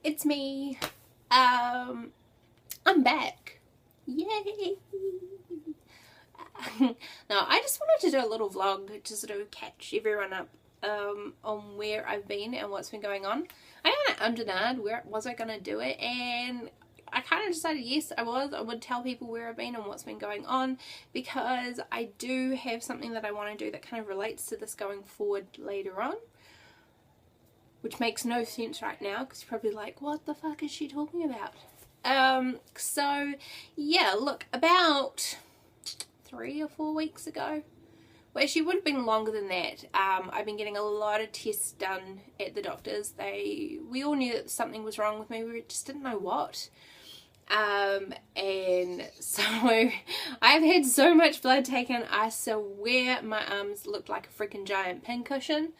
it's me. I'm back. Yay! Now, I just wanted to do a little vlog to sort of catch everyone up on where I've been and what's been going on. I kind of undenied where was I going to do it, and I kind of decided yes, I would tell people where I've been and what's been going on, because I do have something that I want to do that kind of relates to this going forward later on, which makes no sense right now because you're probably like, what the fuck is she talking about? So yeah, look, about 3 or 4 weeks ago, well, she would have been longer than that. I've been getting a lot of tests done at the doctor's. We all knew that something was wrong with me, we just didn't know what. And so I've had so much blood taken, I swear my arms looked like a freaking giant pincushion.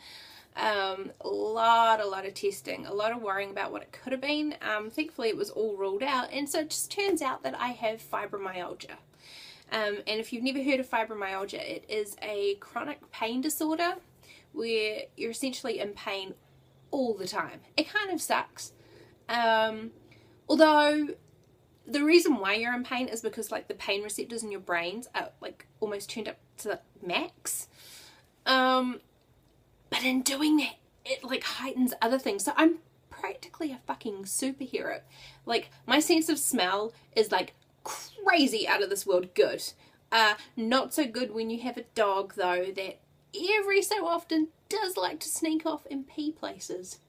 A lot of testing, a lot of worrying about what it could have been. Thankfully it was all ruled out, and so it just turns out that I have fibromyalgia. And if you've never heard of fibromyalgia, it is a chronic pain disorder where you're essentially in pain all the time. It kind of sucks. Although the reason why you're in pain is because like the pain receptors in your brains are like almost turned up to the max. But in doing that, it like heightens other things. So I'm practically a fucking superhero. Like, my sense of smell is like crazy out of this world good. Not so good when you have a dog though that every so often does like to sneak off and pee places.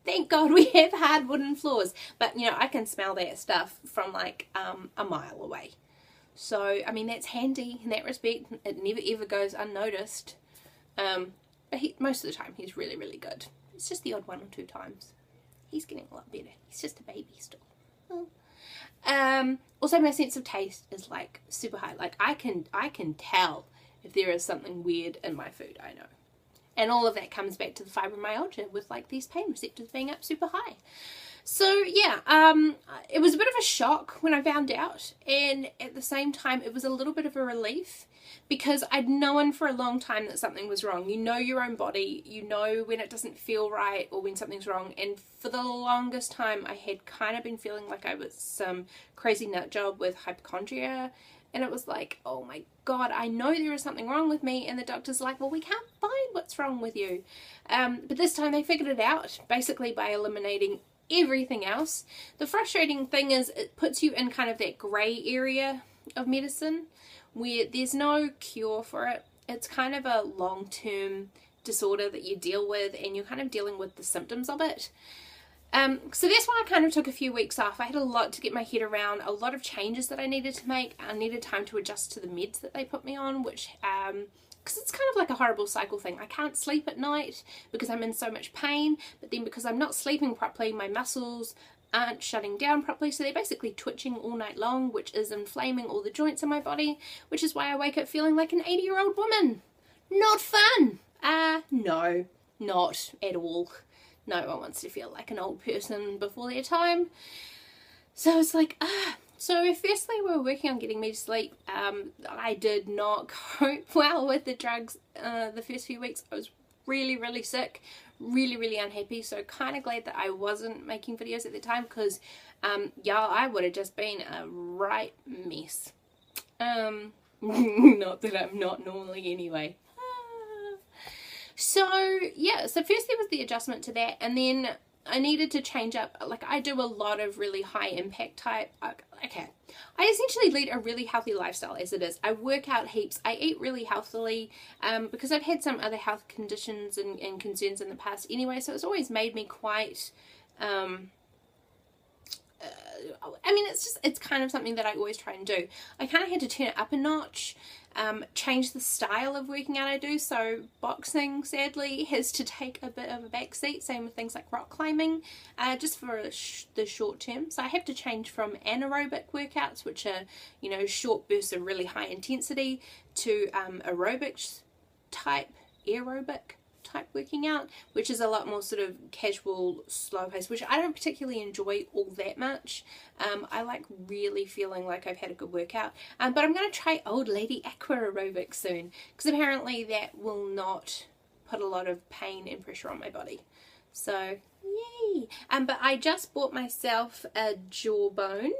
Thank God we have hard wooden floors. But you know, I can smell that stuff from like a mile away. So I mean, that's handy in that respect. It never ever goes unnoticed. But most of the time he's really, really good. It's just the odd 1 or 2 times. He's getting a lot better. He's just a baby still. Oh. Also my sense of taste is like super high. Like I can tell if there is something weird in my food, I know. And all of that comes back to the fibromyalgia with like these pain receptors being up super high. So yeah, it was a bit of a shock when I found out, and at the same time it was a little bit of a relief, because I'd known for a long time that something was wrong. You know your own body, you know when it doesn't feel right or when something's wrong, and for the longest time I had kind of been feeling like I was some crazy nut job with hypochondria, and it was like, oh my god, I know there is something wrong with me, and the doctor's like, well, we can't find what's wrong with you. But this time they figured it out, basically by eliminating everything else. The frustrating thing is it puts you in kind of that grey area of medicine where there's no cure for it. It's kind of a long-term disorder that you deal with, and you're kind of dealing with the symptoms of it. So that's why I kind of took a few weeks off. I had a lot to get my head around, a lot of changes that I needed to make. I needed time to adjust to the meds that they put me on, which because it's kind of like a horrible cycle thing. I can't sleep at night because I'm in so much pain, but then because I'm not sleeping properly, my muscles aren't shutting down properly, so they're basically twitching all night long, which is inflaming all the joints in my body, which is why I wake up feeling like an 80-year-old woman. Not fun! No, not at all. No one wants to feel like an old person before their time. So it's like, So firstly, we were working on getting me to sleep. I did not cope well with the drugs the first few weeks. I was really, really sick, really, really unhappy. So kind of glad that I wasn't making videos at the time, because yeah, I would have just been a right mess. Not that I'm not normally anyway. So yeah, so first there was the adjustment to that, and then I needed to change up. Like, I do a lot of really high impact type. Okay, I essentially lead a really healthy lifestyle as it is. I work out heaps. I eat really healthily because I've had some other health conditions and concerns in the past anyway. So it's always made me quite. I mean, it's kind of something that I always try and do. I kind of had to turn it up a notch, change the style of working out I do. So boxing, sadly, has to take a bit of a back seat. Same with things like rock climbing, just for the short term. So I have to change from anaerobic workouts, which are, you know, short bursts of really high intensity, to aerobic type working out, which is a lot more sort of casual, slow pace, which I don't particularly enjoy all that much. I like really feeling like I've had a good workout, but I'm going to try old lady aqua aerobics soon, because apparently that will not put a lot of pain and pressure on my body. So Yay! But I just bought myself a Jawbone.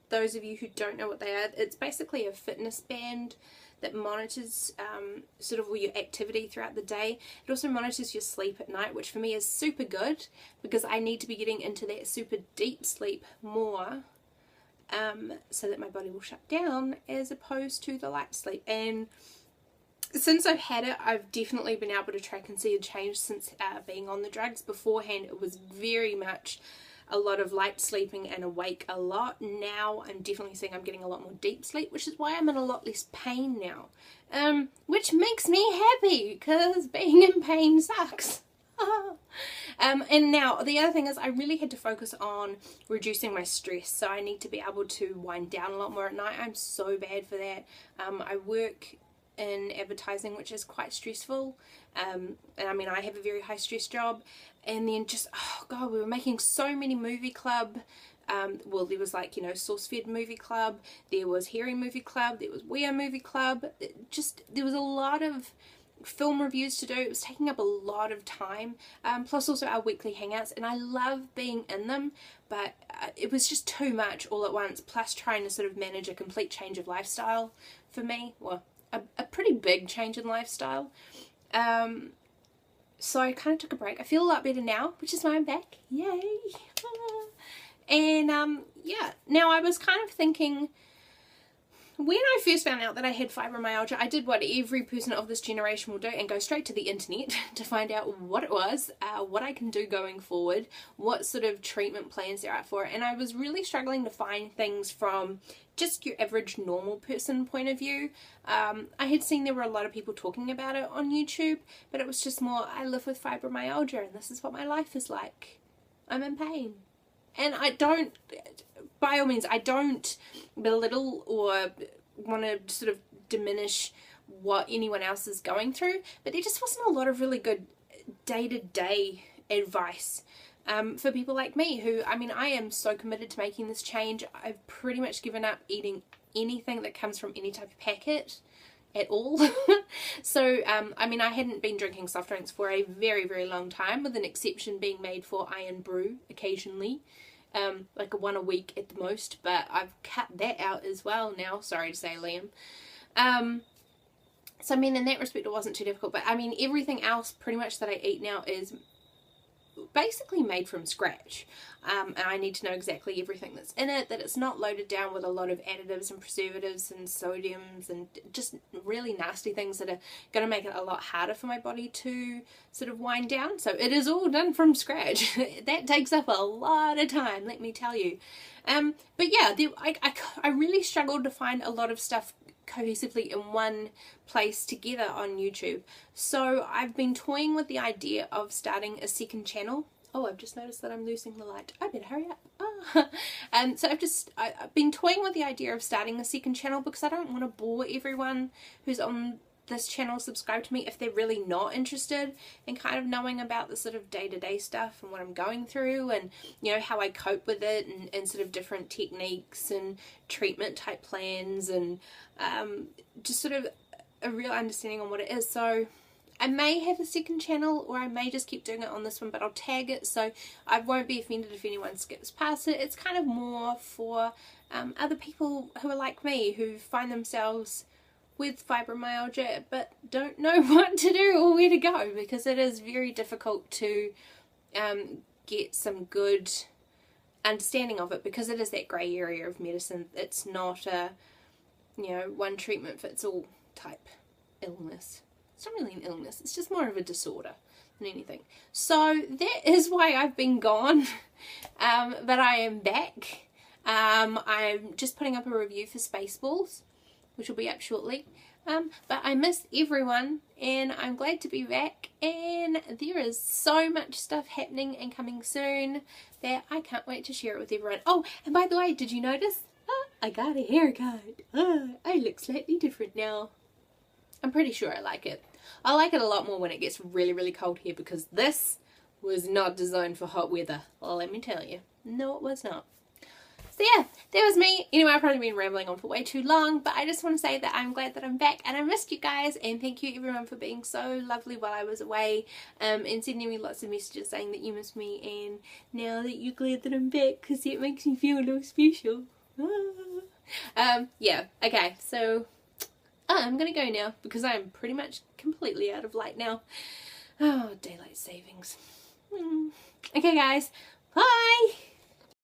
Those of you who don't know what they are, it's basically a fitness band that monitors sort of all your activity throughout the day. It also monitors your sleep at night, which for me is super good because I need to be getting into that super deep sleep more so that my body will shut down as opposed to the light sleep. And since I've had it, I've definitely been able to track and see a change since being on the drugs. Beforehand, it was very much a lot of light sleeping and awake a lot. Now I'm definitely seeing I'm getting a lot more deep sleep, which is why I'm in a lot less pain now, which makes me happy because being in pain sucks. And now the other thing is I really had to focus on reducing my stress, so I need to be able to wind down a lot more at night. I'm so bad for that. I work in advertising, which is quite stressful, and I mean I have a very high stress job, and then just, oh god, we were making so many movie club, well there was like, you know, Source Fed movie club, there was Hearing movie club, there was We Are movie club, there was a lot of film reviews to do. It was taking up a lot of time, plus also our weekly hangouts, and I love being in them, but it was just too much all at once, plus trying to sort of manage a complete change of lifestyle for me, well, a pretty big change in lifestyle. So I kind of took a break. I feel a lot better now, which is why I'm back. Yay! And yeah, now I was kind of thinking, when I first found out that I had fibromyalgia, I did what every person of this generation will do and go straight to the internet to find out what it was, what I can do going forward, what sort of treatment plans there are for it. And I was really struggling to find things from just your average normal person point of view. I had seen there were a lot of people talking about it on YouTube, but it was just more, I live with fibromyalgia and this is what my life is like. I'm in pain. And I don't, by all means, I don't belittle or want to sort of diminish what anyone else is going through, but there just wasn't a lot of really good day-to-day advice for people like me who, I mean, I am so committed to making this change. I've pretty much given up eating anything that comes from any type of packet at all. So, I mean, I hadn't been drinking soft drinks for a very, very long time, with an exception being made for Iron Brew occasionally. Like a one a week at the most, but I've cut that out as well now, sorry to say, Liam. So I mean, in that respect it wasn't too difficult, but I mean everything else pretty much that I eat now is basically made from scratch, and I need to know exactly everything that's in it, that it's not loaded down with a lot of additives and preservatives and sodiums and just really nasty things that are going to make it a lot harder for my body to sort of wind down. So it is all done from scratch. That takes up a lot of time, let me tell you. But yeah, I really struggled to find a lot of stuff cohesively in one place together on YouTube. So I've been toying with the idea of starting a second channel. Oh, I've just noticed that I'm losing the light. I better hurry up. So I've been toying with the idea of starting a second channel because I don't want to bore everyone who's on this channel subscribe to me if they're really not interested in kind of knowing about the sort of day-to-day stuff and what I'm going through, and you know how I cope with it, and sort of different techniques and treatment type plans, and just sort of a real understanding on what it is. So I may have a second channel, or I may just keep doing it on this one, but I'll tag it so I won't be offended if anyone skips past it. It's kind of more for other people who are like me, who find themselves with fibromyalgia but don't know what to do or where to go, because it is very difficult to get some good understanding of it, because it is that grey area of medicine. It's not a, you know, one treatment fits all type illness. It's not really an illness, it's just more of a disorder than anything. So that is why I've been gone, but I am back. I'm just putting up a review for Spaceballs, which will be up shortly, but I miss everyone and I'm glad to be back, and there is so much stuff happening and coming soon that I can't wait to share it with everyone. Oh, and by the way, did you notice? I got a haircut. I look slightly different now. I'm pretty sure I like it. I like it a lot more when it gets really, really cold here, because this was not designed for hot weather. Well, let me tell you. No, it was not. So yeah, that was me. Anyway, I've probably been rambling on for way too long, but I just want to say that I'm glad that I'm back and I missed you guys, and thank you everyone for being so lovely while I was away, and sending me lots of messages saying that you missed me, and now that you're glad that I'm back, because it makes me feel a little special. Yeah, okay, so I'm gonna go now because I'm pretty much completely out of light now. Oh, daylight savings. Okay guys, bye!